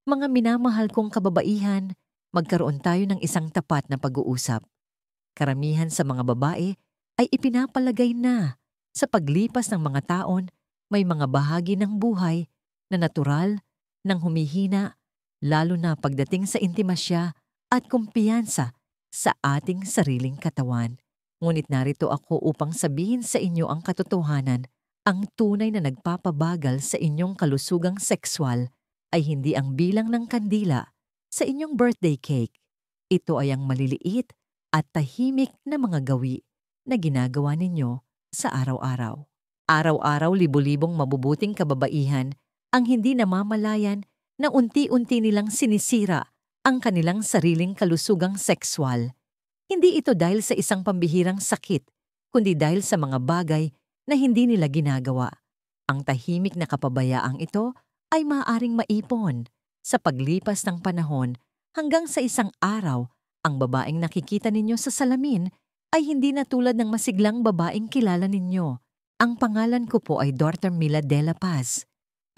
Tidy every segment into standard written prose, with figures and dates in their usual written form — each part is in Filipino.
Mga minamahal kong kababaihan, magkaroon tayo ng isang tapat na pag-uusap. Karamihan sa mga babae ay ipinapalagay na sa paglipas ng mga taon, may mga bahagi ng buhay na natural, nang humihina, lalo na pagdating sa intimasya at kumpiyansa sa ating sariling katawan. Ngunit narito ako upang sabihin sa inyo ang katotohanan. Ang tunay na nagpapabagal sa inyong kalusugang sexual ay hindi ang bilang ng kandila sa inyong birthday cake. Ito ay ang maliliit at tahimik na mga gawi na ginagawa ninyo sa araw-araw. Araw-araw libo-libong mabubuting kababaihan ang hindi namamalayan na unti-unti nilang sinisira ang kanilang sariling kalusugang sexual. Hindi ito dahil sa isang pambihirang sakit, kundi dahil sa mga bagay na hindi nila ginagawa. Ang tahimik na kapabayaang ito ay maaaring maipon sa paglipas ng panahon hanggang sa isang araw ang babaeng nakikita ninyo sa salamin ay hindi na tulad ng masiglang babaeng kilala ninyo. Ang pangalan ko po ay Dr. Mila De La Paz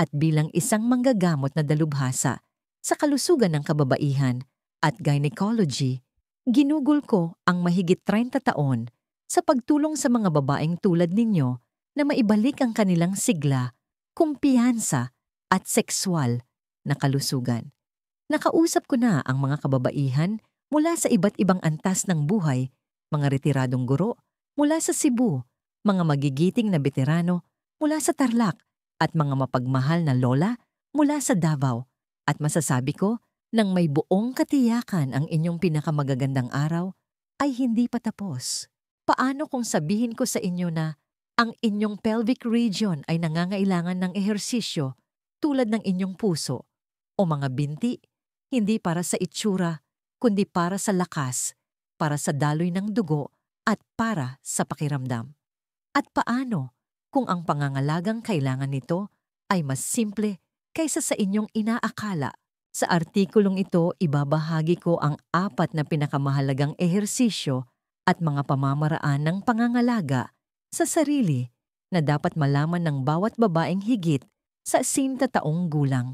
at bilang isang manggagamot na dalubhasa sa kalusugan ng kababaihan at gynecology, ginugol ko ang mahigit 30 taon sa pagtulong sa mga babaeng tulad ninyo na maibalik ang kanilang sigla, kumpiyansa at sexual na kalusugan. Nakausap ko na ang mga kababaihan mula sa iba't ibang antas ng buhay, mga retiradong guro mula sa Cebu, mga magigiting na veterano mula sa Tarlac at mga mapagmahal na lola mula sa Davao. At masasabi ko, nang may buong katiyakan ang inyong pinakamagagandang araw, ay hindi pa tapos. Paano kung sabihin ko sa inyo na ang inyong pelvic region ay nangangailangan ng ehersisyo tulad ng inyong puso o mga binti, hindi para sa itsura, kundi para sa lakas, para sa daloy ng dugo at para sa pakiramdam? At paano kung ang pangangalagang kailangan nito ay mas simple kaysa sa inyong inaakala? Sa artikulong ito, ibabahagi ko ang 4 na pinakamahalagang ehersisyo at mga pamamaraan ng pangangalaga sa sarili na dapat malaman ng bawat babaeng higit sa 60 taong gulang.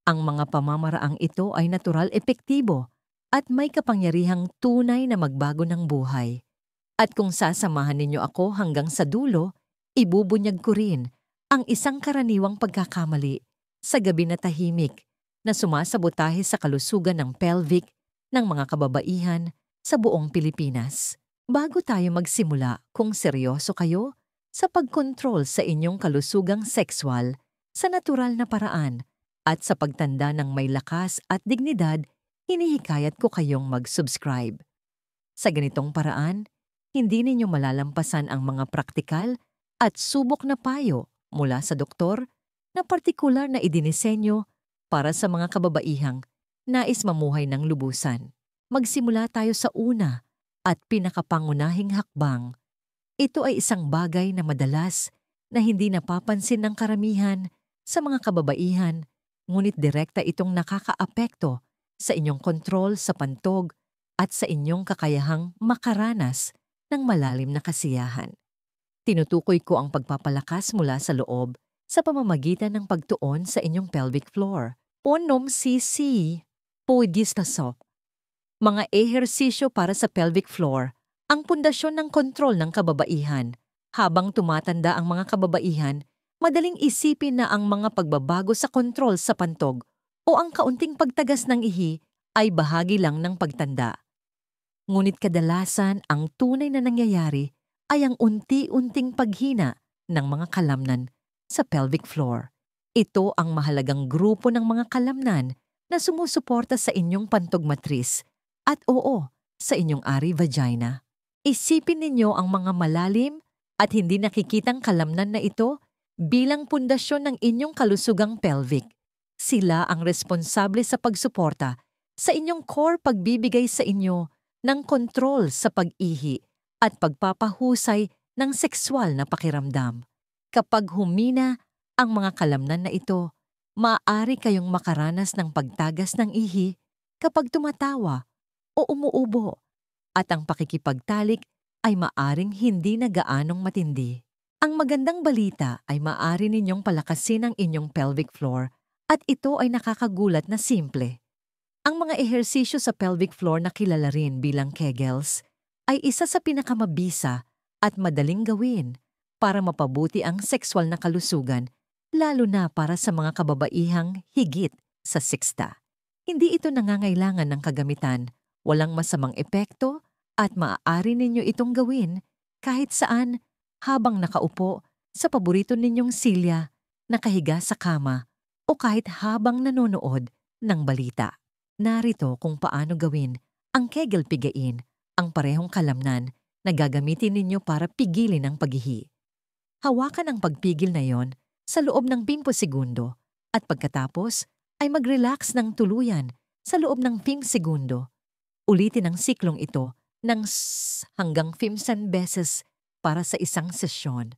Ang mga pamamaraang ito ay natural, epektibo at may kapangyarihang tunay na magbago ng buhay. At kung sasamahan ninyo ako hanggang sa dulo, ibubunyag ko rin ang isang karaniwang pagkakamali sa gabi na tahimik na sumasabotahe sa kalusugan ng pelvic ng mga kababaihan sa buong Pilipinas. Bago tayo magsimula, kung seryoso kayo sa pagkontrol sa inyong kalusugang sexual sa natural na paraan at sa pagtanda ng may lakas at dignidad, hinihikayat ko kayong mag-subscribe. Sa ganitong paraan, hindi ninyo malalampasan ang mga praktikal at subok na payo mula sa doktor na partikular na idinisenyo para sa mga kababaihang nais mamuhay ng lubusan. Magsimula tayo sa una at pinakapangunahing hakbang. Ito ay isang bagay na madalas na hindi napapansin ng karamihan sa mga kababaihan, ngunit direkta itong nakakaapekto sa inyong kontrol sa pantog at sa inyong kakayahang makaranas ng malalim na kasiyahan. Tinutukoy ko ang pagpapalakas mula sa loob sa pamamagitan ng pagtuon sa inyong pelvic floor. Ponom sisi, poidistasok. Mga ehersisyo para sa pelvic floor, ang pundasyon ng kontrol ng kababaihan. Habang tumatanda ang mga kababaihan, madaling isipin na ang mga pagbabago sa kontrol sa pantog o ang kaunting pagtagas ng ihi ay bahagi lang ng pagtanda. Ngunit kadalasan ang tunay na nangyayari ay ang unti-unting paghina ng mga kalamnan sa pelvic floor. Ito ang mahalagang grupo ng mga kalamnan na sumusuporta sa inyong pantog matris at sa inyong ari vagina. Isipin ninyo ang mga malalim at hindi nakikitang kalamnan na ito bilang pundasyon ng inyong kalusugang pelvic. Sila ang responsable sa pagsuporta sa inyong core, pagbibigay sa inyo ng kontrol sa pag-ihi at pagpapahusay ng sexual na pakiramdam. Kapag humina ang mga kalamnan na ito, maaari kayong makaranas ng pagtagas ng ihi kapag tumatawa o umuubo, at ang pakikipagtalik ay maaring hindi na gaanong matindi. Ang magandang balita ay maaari ninyong palakasin ang inyong pelvic floor At ito ay nakakagulat na simple. Ang mga ehersisyo sa pelvic floor na kilala rin bilang Kegels ay isa sa pinakamabisa at madaling gawin para mapabuti ang sexual na kalusugan, lalo na para sa mga kababaihang higit sa 60. Hindi ito nangangailangan ng kagamitan, walang masamang epekto at maaari ninyo itong gawin kahit saan habang nakaupo sa paborito ninyong silya, nakahiga sa kama o kahit habang nanonood ng balita. Narito kung paano gawin ang Kegel pigain, ang parehong kalamnan na gagamitin ninyo para pigilin ang paghihi. Hawakan ang pagpigil na yon sa loob ng 5 segundo at pagkatapos ay mag-relax ng tuluyan sa loob ng 5 segundo. Ulitin ang siklong ito ng hanggang 15 beses para sa isang sesyon.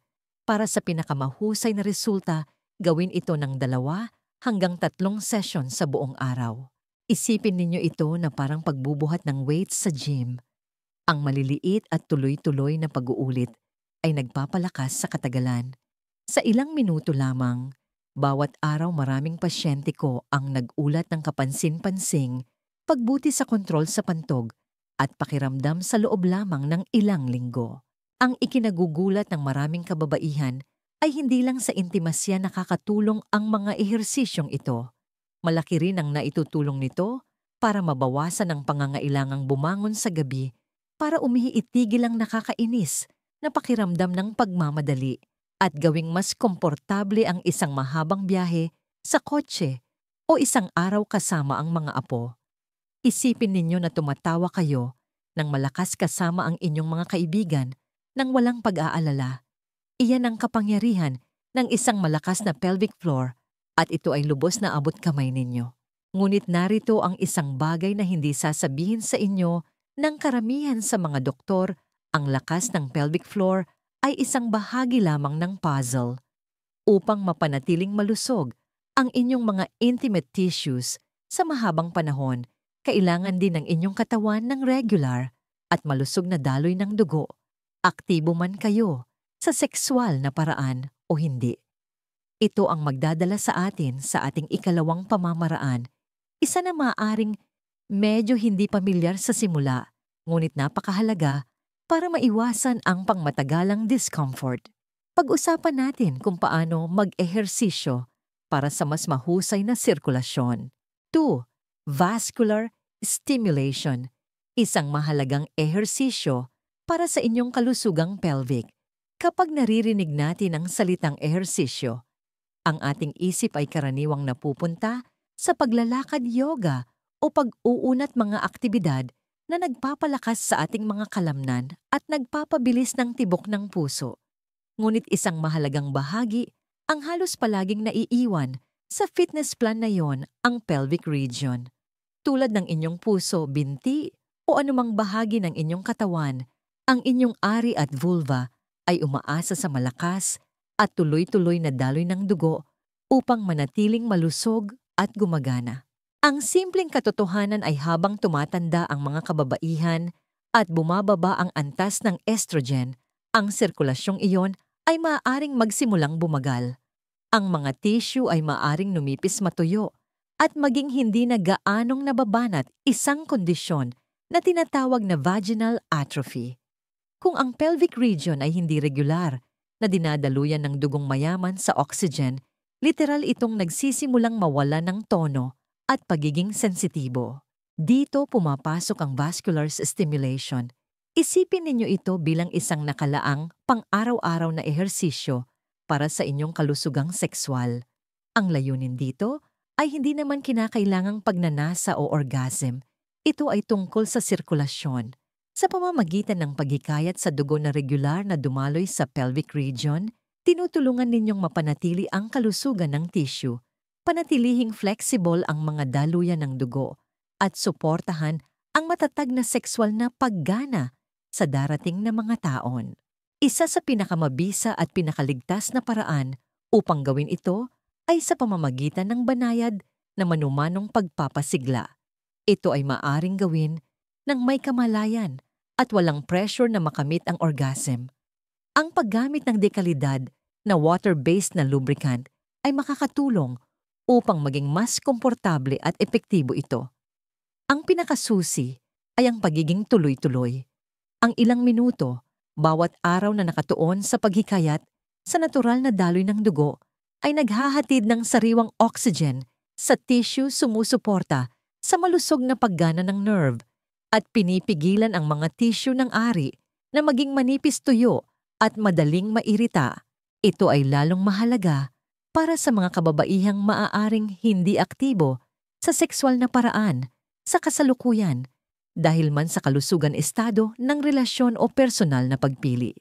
Para sa pinakamahusay na resulta, gawin ito ng 2 hanggang 3 session sa buong araw. Isipin ninyo ito na parang pagbubuhat ng weights sa gym. Ang maliliit at tuloy-tuloy na pag-uulit ay nagpapalakas sa katagalan. Sa ilang minuto lamang, bawat araw maraming pasyente ko ang nag-ulat ng kapansin-pansing pagbuti sa kontrol sa pantog at pakiramdam sa loob lamang ng ilang linggo. Ang ikinagugulat ng maraming kababaihan ay hindi lang sa intimasya nakakatulong ang mga ehersisyong ito. Malaki rin ang naitutulong nito para mabawasan ang pangangailangang bumangon sa gabi para umiitigil ang nakakainis na pakiramdam ng pagmamadali at gawing mas komportable ang isang mahabang biyahe sa kotse o isang araw kasama ang mga apo. Isipin ninyo na tumatawa kayo ng malakas kasama ang inyong mga kaibigan nang walang pag-aalala. Iyan ang kapangyarihan ng isang malakas na pelvic floor at ito ay lubos na abot kamay ninyo. Ngunit narito ang isang bagay na hindi sasabihin sa inyo ng karamihan sa mga doktor. Ang lakas ng pelvic floor ay isang bahagi lamang ng puzzle. Upang mapanatiling malusog ang inyong mga intimate tissues sa mahabang panahon, kailangan din ng inyong katawan ng regular at malusog na daloy ng dugo. Aktibo man kayo sa sexual na paraan o hindi. Ito ang magdadala sa atin sa ating ikalawang pamamaraan, isa na maaaring medyo hindi pamilyar sa simula, ngunit napakahalaga para maiwasan ang pangmatagalang discomfort. Pag-usapan natin kung paano mag-ehersisyo para sa mas mahusay na sirkulasyon. 2. Vascular stimulation, isang mahalagang ehersisyo para sa inyong kalusugang pelvic. Kapag naririnig natin ang salitang ehersisyo, ang ating isip ay karaniwang napupunta sa paglalakad yoga o pag-uunat mga aktibidad na nagpapalakas sa ating mga kalamnan at nagpapabilis ng tibok ng puso. Ngunit isang mahalagang bahagi ang halos palaging naiiwan sa fitness plan na yon, ang pelvic region. Tulad ng inyong puso, binti o anumang bahagi ng inyong katawan, ang inyong ari at vulva ay umaasa sa malakas at tuloy-tuloy na daloy ng dugo upang manatiling malusog at gumagana. Ang simpleng katotohanan ay habang tumatanda ang mga kababaihan at bumababa ang antas ng estrogen, ang sirkulasyong iyon ay maaaring magsimulang bumagal. Ang mga tissue ay maaaring numipis matuyo at maging hindi na gaanong nababanat, isang kondisyon na tinatawag na vaginal atrophy. Kung ang pelvic region ay hindi regular na dinadaluyan ng dugong mayaman sa oxygen, literal itong nagsisimulang mawala ng tono at pagiging sensitibo. Dito pumapasok ang vascular stimulation. Isipin ninyo ito bilang isang nakalaang pang-araw-araw na ehersisyo para sa inyong kalusugang sexual. Ang layunin dito ay hindi naman kinakailangang pagnanasa o orgasm. Ito ay tungkol sa sirkulasyon. Sa pamamagitan ng paghikayat sa dugo na regular na dumaloy sa pelvic region, tinutulungan ninyong mapanatili ang kalusugan ng tissue, panatilihing flexible ang mga daluyan ng dugo, at suportahan ang matatag na sexual na paggana sa darating na mga taon. Isa sa pinakamabisa at pinakaligtas na paraan upang gawin ito ay sa pamamagitan ng banayad na manumanong pagpapasigla. Ito ay maaring gawin ng may kamalayan at walang pressure na makamit ang orgasm. Ang paggamit ng dekalidad na water-based na lubricant ay makakatulong upang maging mas komportable at epektibo ito. Ang pinakasusi ay ang pagiging tuloy-tuloy. Ang ilang minuto, bawat araw na nakatuon sa paghikayat sa natural na daloy ng dugo ay naghahatid ng sariwang oxygen sa tissue sumusuporta sa malusog na paggana ng nerve at pinipigilan ang mga tissue ng ari na maging manipis tuyo at madaling mairita. Ito ay lalong mahalaga para sa mga kababaihang maaaring hindi aktibo sa sexual na paraan sa kasalukuyan dahil man sa kalusugan estado ng relasyon o personal na pagpili.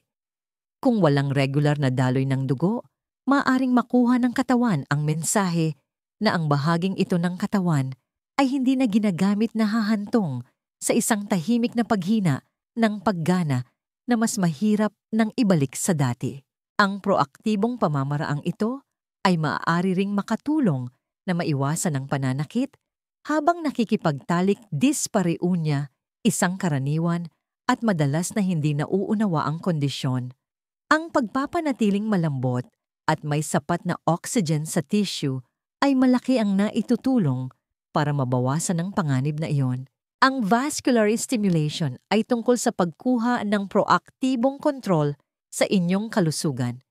Kung walang regular na daloy ng dugo, maaaring makuha ng katawan ang mensahe na ang bahaging ito ng katawan ay hindi na ginagamit na hahantong sa isang tahimik na paghina ng paggana na mas mahirap nang ibalik sa dati. Ang proaktibong pamamaraang ito ay maaari ring makatulong na maiwasan ang pananakit habang nakikipagtalik dispareunya, isang karaniwan at madalas na hindi nauunawa ang kondisyon. Ang pagpapanatiling malambot at may sapat na oxygen sa tissue ay malaki ang naitutulong para mabawasan ang panganib na iyon. Ang vascular stimulation ay tungkol sa pagkuha ng proaktibong kontrol sa inyong kalusugan.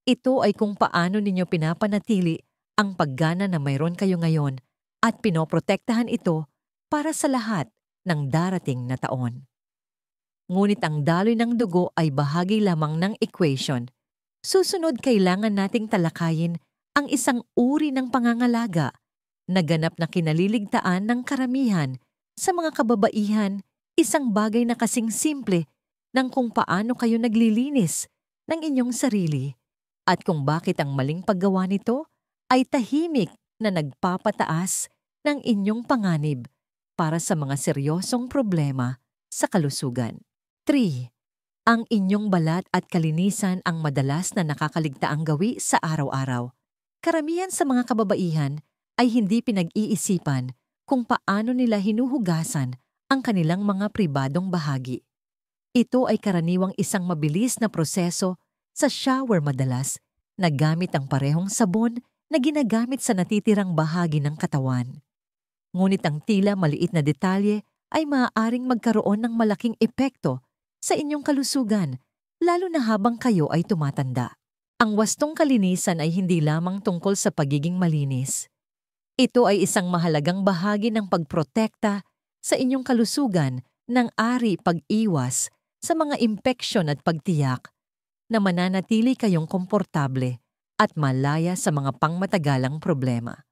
Ito ay kung paano ninyo pinapanatili ang paggana na mayroon kayo ngayon at pinoprotektahan ito para sa lahat ng darating na taon. Ngunit ang daloy ng dugo ay bahagi lamang ng equation. Susunod, kailangan nating talakayin ang isang uri ng pangangalaga na ganap na kinaliligtaan ng karamihan sa mga kababaihan, isang bagay na kasing simple ng kung paano kayo naglilinis ng inyong sarili at kung bakit ang maling paggawa nito ay tahimik na nagpapataas ng inyong panganib para sa mga seryosong problema sa kalusugan. 3. Ang inyong balat at kalinisan ang madalas na nakakaligtaang gawi sa araw-araw. Karamihan sa mga kababaihan ay hindi pinag-iisipan kung paano nila hinuhugasan ang kanilang mga pribadong bahagi. Ito ay karaniwang isang mabilis na proseso sa shower madalas na gamit ang parehong sabon na ginagamit sa natitirang bahagi ng katawan. Ngunit ang tila maliit na detalye ay maaaring magkaroon ng malaking epekto sa inyong kalusugan, lalo na habang kayo ay tumatanda. Ang wastong kalinisan ay hindi lamang tungkol sa pagiging malinis. Ito ay isang mahalagang bahagi ng pagprotekta sa inyong kalusugan ng ari pag-iwas sa mga impeksyon at pagtiyak na mananatili kayong komportable at malaya sa mga pangmatagalang problema.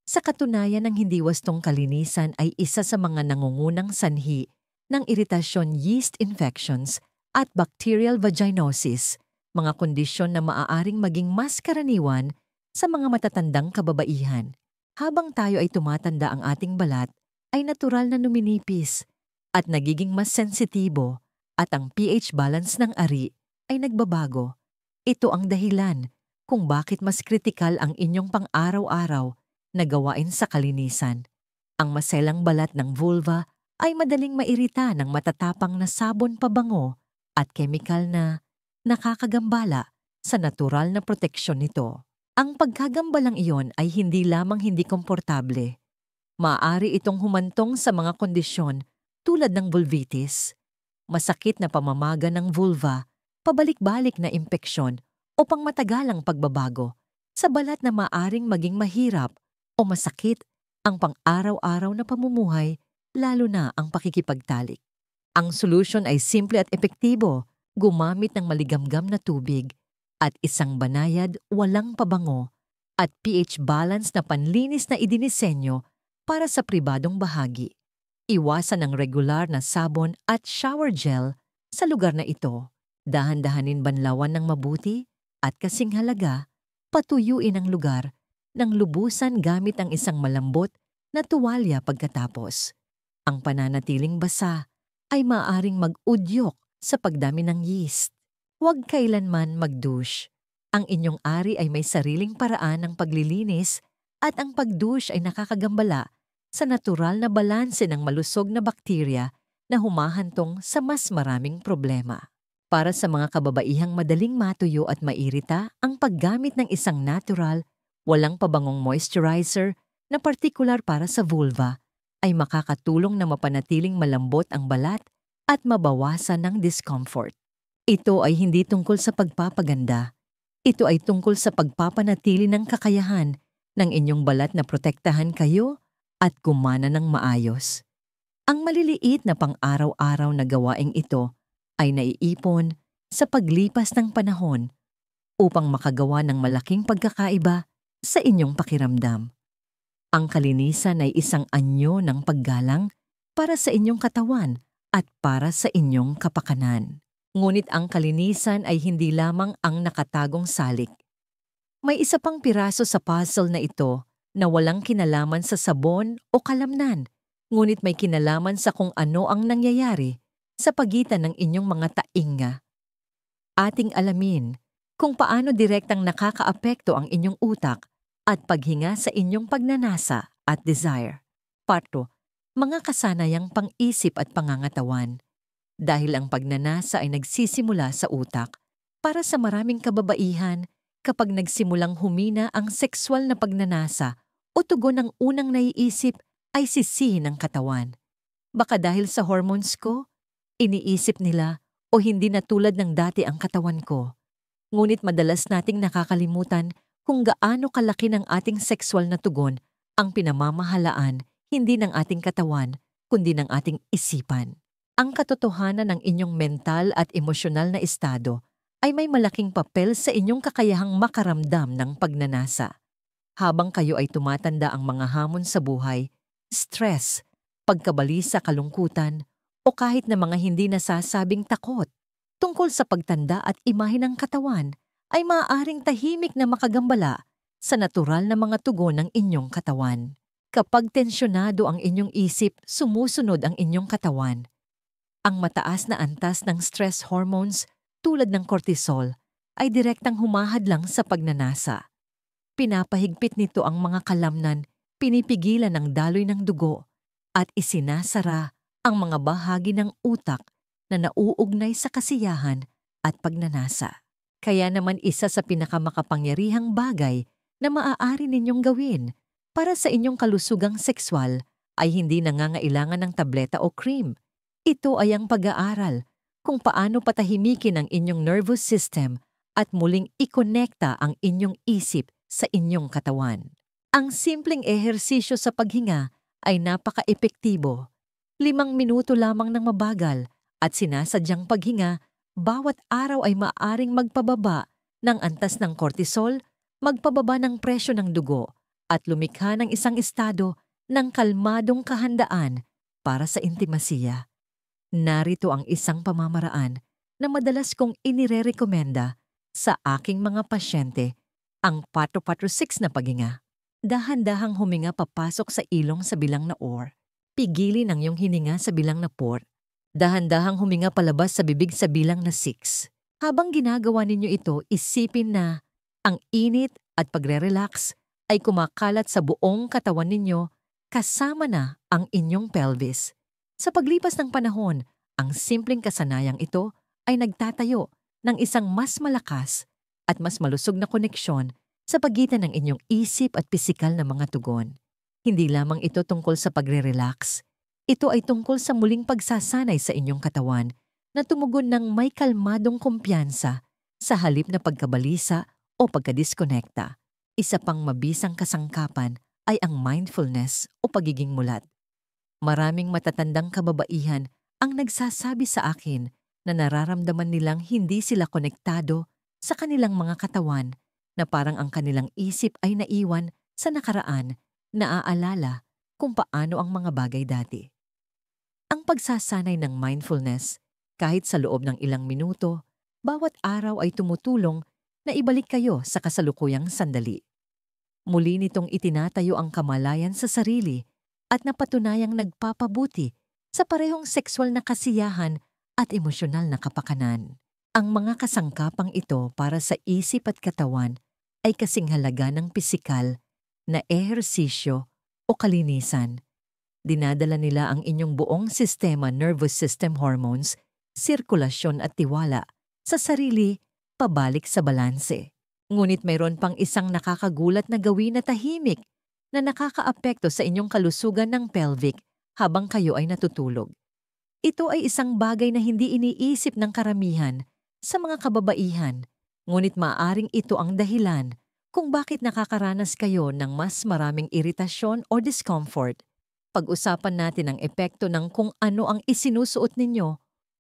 Sa katunayan, ang hindi wastong kalinisan ay isa sa mga nangungunang sanhi ng iritasyon, yeast infections at bacterial vaginosis, mga kondisyon na maaaring maging mas karaniwan sa mga matatandang kababaihan. Habang tayo ay tumatanda, ang ating balat ay natural na numinipis at nagiging mas sensitibo at ang pH balance ng ari ay nagbabago. Ito ang dahilan kung bakit mas kritikal ang inyong pang-araw-araw na gawain sa kalinisan. Ang maselang balat ng vulva ay madaling mairita ng matatapang na sabon pabango at kemikal na nakakagambala sa natural na proteksyon nito. Ang pagkagambalang iyon ay hindi lamang hindi komportable. Maaari itong humantong sa mga kondisyon tulad ng vulvitis, masakit na pamamaga ng vulva, pabalik-balik na impeksyon o pangmatagalang pagbabago sa balat na maaring maging mahirap o masakit ang pang-araw-araw na pamumuhay, lalo na ang pakikipagtalik. Ang solusyon ay simple at epektibo, gumamit ng maligamgam na tubig at isang banayad, walang pabango at pH balance na panlinis na idinisenyo para sa pribadong bahagi. Iwasan ang regular na sabon at shower gel sa lugar na ito. Dahan-dahanin banlawan ng mabuti at kasing halaga, patuyuin ang lugar ng lubusan gamit ang isang malambot na tuwalya pagkatapos. Ang pananatiling basa ay maaaring mag-udyok sa pagdami ng yeast. Huwag kailanman mag-douche. Ang inyong ari ay may sariling paraan ng paglilinis at ang pag-douche ay nakakagambala sa natural na balanse ng malusog na bakterya na humahantong sa mas maraming problema. Para sa mga kababaihang madaling matuyo at mairita, ang paggamit ng isang natural, Walang pabangong moisturizer na partikular para sa vulva ay makakatulong na mapanatiling malambot ang balat at mabawasan ng discomfort. Ito ay hindi tungkol sa pagpapaganda. Ito ay tungkol sa pagpapanatili ng kakayahan ng inyong balat na protektahan kayo at gumana ng maayos. Ang maliliit na pang-araw-araw na gawaing ito ay naiipon sa paglipas ng panahon upang makagawa ng malaking pagkakaiba sa inyong pakiramdam. Ang kalinisan ay isang anyo ng paggalang para sa inyong katawan at para sa inyong kapakanan. Ngunit ang kalinisan ay hindi lamang ang nakatagong salik. May isa pang piraso sa puzzle na ito na walang kinalaman sa sabon o kalamnan, ngunit may kinalaman sa kung ano ang nangyayari sa pagitan ng inyong mga tainga. Ating alamin kung paano direktang nakakaapekto ang inyong utak at paghinga sa inyong pagnanasa at desire. Part 2. Mga kasanayang pang-isip at pangangatawan. Dahil ang pagnanasa ay nagsisimula sa utak, para sa maraming kababaihan, kapag nagsimulang humina ang sexual na pagnanasa o tugon ng unang naiisip ay sisihin ng katawan. Baka dahil sa hormones ko, iniisip nila o hindi na tulad ng dati ang katawan ko. Ngunit madalas nating nakakalimutan kung gaano kalaki ng ating sexual na tugon ang pinamamahalaan hindi ng ating katawan kundi ng ating isipan. Ang katotohanan ng inyong mental at emosyonal na estado ay may malaking papel sa inyong kakayahang makaramdam ng pagnanasa. Habang kayo ay tumatanda, ang mga hamon sa buhay, stress, pagkabalisa, kalungkutan, o kahit na mga hindi nasasabing takot tungkol sa pagtanda at imahe ng katawan ay maaaring tahimik na makagambala sa natural na mga tugon ng inyong katawan. Kapag tensyonado ang inyong isip, sumusunod ang inyong katawan. Ang mataas na antas ng stress hormones tulad ng cortisol ay direktang humahadlang sa pagnanasa. Pinapahigpit nito ang mga kalamnan, pinipigilan ang daloy ng dugo, at isinasara ang mga bahagi ng utak na nauugnay sa kasiyahan at pagnanasa. Kaya naman isa sa pinakamakapangyarihang bagay na maaari ninyong gawin para sa inyong kalusugang sexual ay hindi nangangailangan ng tableta o cream. Ito ay ang pag-aaral kung paano patahimikin ang inyong nervous system at muling ikonekta ang inyong isip sa inyong katawan. Ang simpleng ehersisyo sa paghinga ay napaka-epektibo. 5 minuto lamang ng mabagal at sinasadyang paghinga bawat araw ay maaaring magpababa ng antas ng cortisol, magpababa ng presyo ng dugo, at lumikha ng isang estado ng kalmadong kahandaan para sa intimasiya. Narito ang isang pamamaraan na madalas kong inirerekomenda sa aking mga pasyente, ang 4-4-6 na paghinga. Dahan-dahang huminga papasok sa ilong sa bilang na or. Pigilin ang iyong hininga sa bilang na 4. Dahan-dahang huminga palabas sa bibig sa bilang na 6. Habang ginagawa ninyo ito, isipin na ang init at pagre-relax ay kumakalat sa buong katawan ninyo kasama na ang inyong pelvis. Sa paglipas ng panahon, ang simpleng kasanayang ito ay nagtatayo ng isang mas malakas at mas malusog na koneksyon sa pagitan ng inyong isip at pisikal na mga tugon. Hindi lamang ito tungkol sa pagre-relax. Ito ay tungkol sa muling pagsasanay sa inyong katawan na tumugon ng may kalmadong kumpiyansa sa halip na pagkabalisa o pagkadiskonekta. Isa pang mabisang kasangkapan ay ang mindfulness o pagiging mulat. Maraming matatandang kababaihan ang nagsasabi sa akin na nararamdaman nilang hindi sila konektado sa kanilang mga katawan, na parang ang kanilang isip ay naiwan sa nakaraan, naaalala kung paano ang mga bagay dati. Ang pagsasanay ng mindfulness, kahit sa loob ng ilang minuto, bawat araw ay tumutulong na ibalik kayo sa kasalukuyang sandali. Muli nitong itinatayo ang kamalayan sa sarili at napatunayang nagpapabuti sa parehong sexual na kasiyahan at emosyonal na kapakanan. Ang mga kasangkapang ito para sa isip at katawan ay kasing halaga ng pisikal na ehersisyo o kalinisan. Dinadala nila ang inyong buong sistema, nervous system, hormones, sirkulasyon at tiwala sa sarili pabalik sa balanse. Ngunit mayroon pang isang nakakagulat na gawin na tahimik na nakakaapekto sa inyong kalusugan ng pelvic habang kayo ay natutulog. Ito ay isang bagay na hindi iniisip ng karamihan sa mga kababaihan, ngunit maaaring ito ang dahilan kung bakit nakakaranas kayo ng mas maraming iritasyon o discomfort. Pag-usapan natin ang epekto ng kung ano ang isinusuot ninyo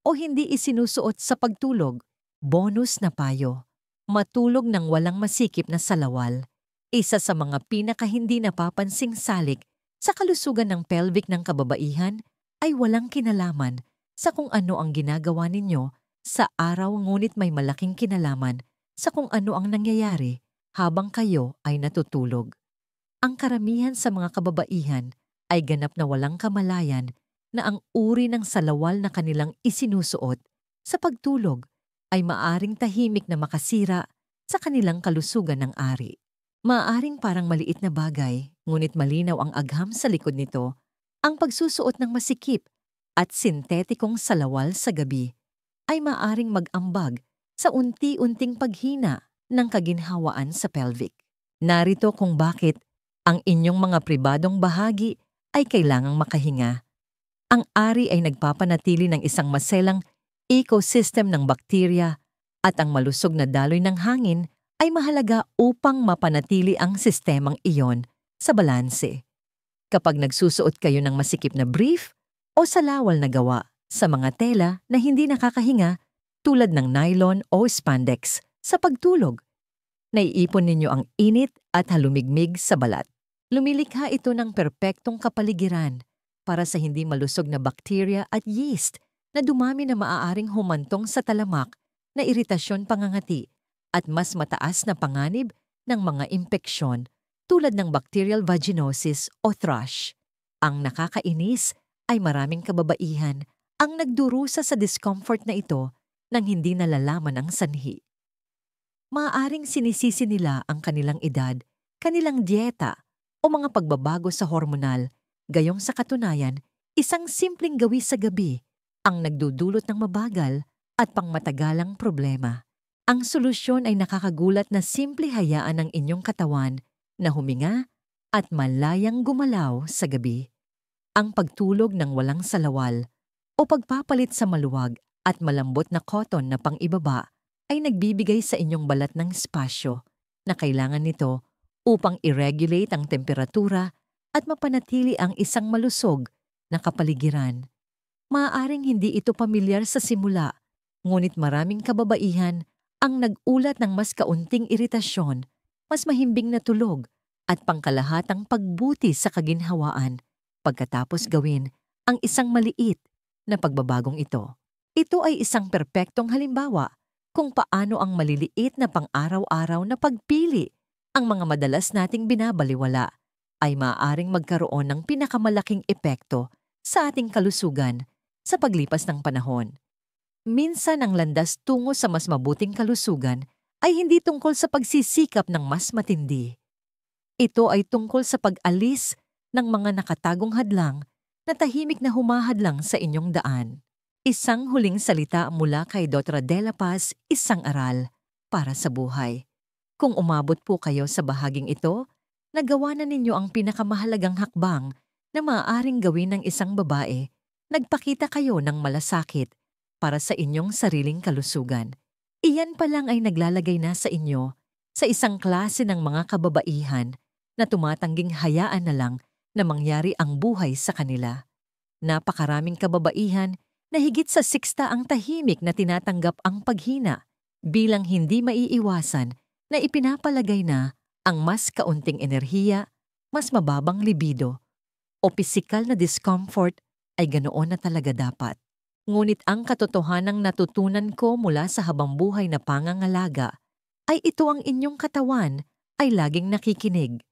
o hindi isinusuot sa pagtulog. Bonus na payo. Matulog ng walang masikip na salawal. Isa sa mga pinaka-hindi napapansing salik sa kalusugan ng pelvic ng kababaihan ay walang kinalaman sa kung ano ang ginagawa ninyo sa araw, ngunit may malaking kinalaman sa kung ano ang nangyayari habang kayo ay natutulog. Ang karamihan sa mga kababaihan ay ganap na walang kamalayan na ang uri ng salawal na kanilang isinusuot sa pagtulog ay maaring tahimik na makasira sa kanilang kalusugan ng ari. Maaring parang maliit na bagay, ngunit malinaw ang agham sa likod nito, ang pagsusuot ng masikip at sintetikong salawal sa gabi ay maaring mag-ambag sa unti-unting paghina ng kaginhawaan sa pelvic. Narito kung bakit ang inyong mga pribadong bahagi ay kailangang makahinga. Ang ari ay nagpapanatili ng isang maselang ecosystem ng bakterya at ang malusog na daloy ng hangin ay mahalaga upang mapanatili ang sistemang iyon sa balanse. Kapag nagsusuot kayo ng masikip na brief o salawal na gawa sa mga tela na hindi nakakahinga tulad ng nylon o spandex sa pagtulog, naiipon ninyo ang init at halumigmig sa balat. Lumilikha ito ng perpektong kapaligiran para sa hindi malusog na bakterya at yeast na dumami na maaaring humantong sa talamak na iritasyon pangangati at mas mataas na panganib ng mga impeksyon tulad ng bacterial vaginosis o thrush. Ang nakakainis ay maraming kababaihan ang nagdurusa sa discomfort na ito nang hindi nalalaman ang sanhi. Maaaring sinisisi nila ang kanilang edad, kanilang dieta o mga pagbabago sa hormonal, gayong sa katunayan, isang simpleng gawi sa gabi ang nagdudulot ng mabagal at pangmatagalang problema. Ang solusyon ay nakakagulat na simple hayaan ng inyong katawan na huminga at malayang gumalaw sa gabi. Ang pagtulog ng walang salawal o pagpapalit sa maluwag at malambot na cotton na pang-ibaba ay nagbibigay sa inyong balat ng espasyo na kailangan nito upang i-regulate ang temperatura at mapanatili ang isang malusog na kapaligiran. Maaaring hindi ito pamilyar sa simula, ngunit maraming kababaihan ang nag-ulat ng mas kaunting iritasyon, mas mahimbing na tulog at pangkalahatang pagbuti sa kaginhawaan pagkatapos gawin ang isang maliit na pagbabagong ito. Ito ay isang perpektong halimbawa kung paano ang maliliit na pang-araw-araw na pagpili ang mga madalas nating binabaliwala ay maaaring magkaroon ng pinakamalaking epekto sa ating kalusugan sa paglipas ng panahon. Minsan ang landas tungo sa mas mabuting kalusugan ay hindi tungkol sa pagsisikap ng mas matindi. Ito ay tungkol sa pag-alis ng mga nakatagong hadlang na tahimik na humahadlang sa inyong daan. Isang huling salita mula kay Dr. De La Paz, isang aral para sa buhay. Kung umabot po kayo sa bahaging ito, nagawa na ninyo ang pinakamahalagang hakbang na maaaring gawin ng isang babae. Nagpakita kayo ng malasakit para sa inyong sariling kalusugan. Iyan pa lang ay naglalagay na sa inyo sa isang klase ng mga kababaihan na tumatangging hayaan na lang na mangyari ang buhay sa kanila. Napakaraming kababaihan na higit sa 60 ang tahimik na tinatanggap ang paghina bilang hindi maiiwasan na ipinapalagay na ang mas kaunting enerhiya, mas mababang libido o pisikal na discomfort ay ganoon na talaga dapat. Ngunit ang katotohanang natutunan ko mula sa habangbuhay na pangangalaga ay ito: ang inyong katawan ay laging nakikinig.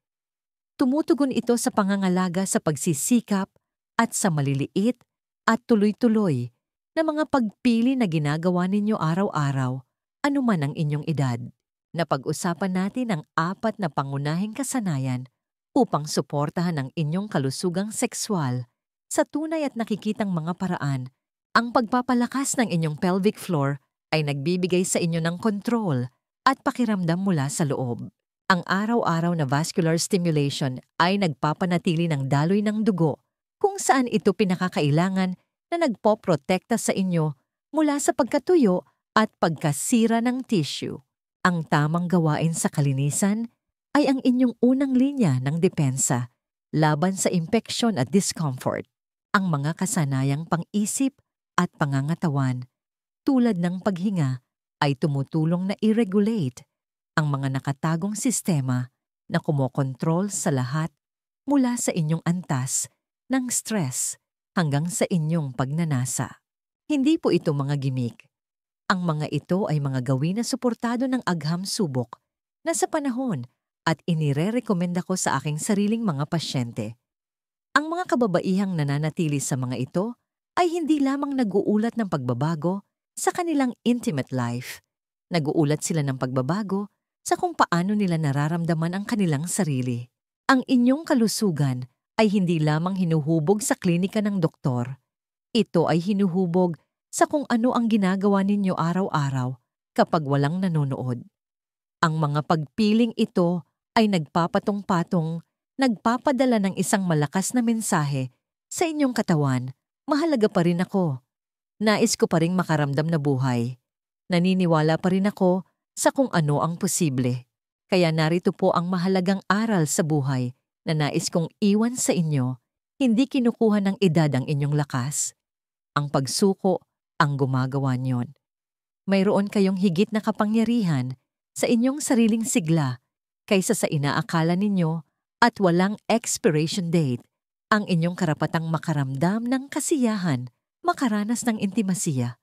Tumutugon ito sa pangangalaga sa pagsisikap at sa maliliit at tuloy-tuloy na mga pagpili na ginagawa ninyo araw-araw, anuman ang inyong edad. Napag-usapan natin ang 4 na pangunahing kasanayan upang suportahan ang inyong kalusugang sekswal sa tunay at nakikitang mga paraan. Ang pagpapalakas ng inyong pelvic floor ay nagbibigay sa inyo ng kontrol at pakiramdam mula sa loob. Ang araw-araw na vascular stimulation ay nagpapanatili ng daloy ng dugo kung saan ito pinakakailangan na nagpoprotekta sa inyo mula sa pagkatuyo at pagkasira ng tissue. Ang tamang gawain sa kalinisan ay ang inyong unang linya ng depensa laban sa impeksyon at discomfort. Ang mga kasanayang pang-isip at pangangatawan tulad ng paghinga ay tumutulong na i-regulate ang mga nakatagong sistema na kumokontrol sa lahat mula sa inyong antas ng stress hanggang sa inyong pagnanasa. Hindi po ito mga gimmick. Ang mga ito ay mga gawin na suportado ng agham subok na sa panahon at inire-rekomenda ko sa aking sariling mga pasyente. Ang mga kababaihang nananatili sa mga ito ay hindi lamang nag-uulat ng pagbabago sa kanilang intimate life. Nag-uulat sila ng pagbabago sa kung paano nila nararamdaman ang kanilang sarili. Ang inyong kalusugan ay hindi lamang hinuhubog sa klinika ng doktor. Ito ay hinuhubog sa kung ano ang ginagawa ninyo araw-araw kapag walang nanonood. Ang mga pagpiling ito ay nagpapatong-patong, nagpapadala ng isang malakas na mensahe sa inyong katawan. Mahalaga pa rin ako. Nais ko pa rin makaramdam na buhay. Naniniwala pa rin ako sa kung ano ang posible. Kaya narito po ang mahalagang aral sa buhay na nais kong iwan sa inyo. Hindi kinukuha ng edad ang inyong lakas. Ang pagsuko ang gumagawa niyon. Mayroon kayong higit na kapangyarihan sa inyong sariling sigla kaysa sa inaakala ninyo at walang expiration date ang inyong karapatang makaramdam ng kasiyahan, makaranas ng intimasiya,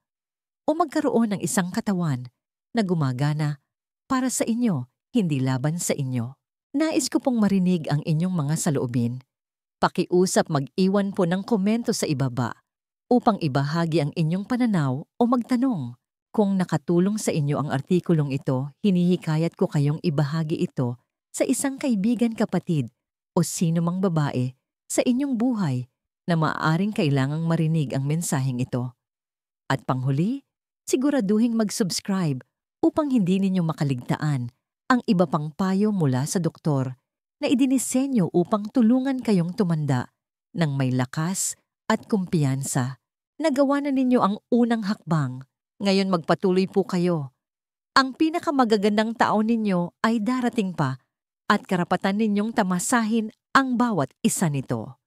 o magkaroon ng isang katawan na gumagana para sa inyo, hindi laban sa inyo. Nais ko pong marinig ang inyong mga saloobin. Pakiusap mag-iwan po ng komento sa ibaba upang ibahagi ang inyong pananaw o magtanong. Kung nakatulong sa inyo ang artikulong ito, hinihikayat ko kayong ibahagi ito sa isang kaibigan, kapatid o sino mang babae sa inyong buhay na maaaring kailangang marinig ang mensaheng ito. At panghuli, siguraduhing mag-subscribe upang hindi ninyo makaligtaan ang iba pang payo mula sa doktor na idinisenyo upang tulungan kayong tumanda ng may lakas at kumpiyansa. Nagawa na ninyo ang unang hakbang. Ngayon magpatuloy po kayo. Ang pinakamagagandang taon ninyo ay darating pa at karapatan ninyong tamasahin ang bawat isa nito.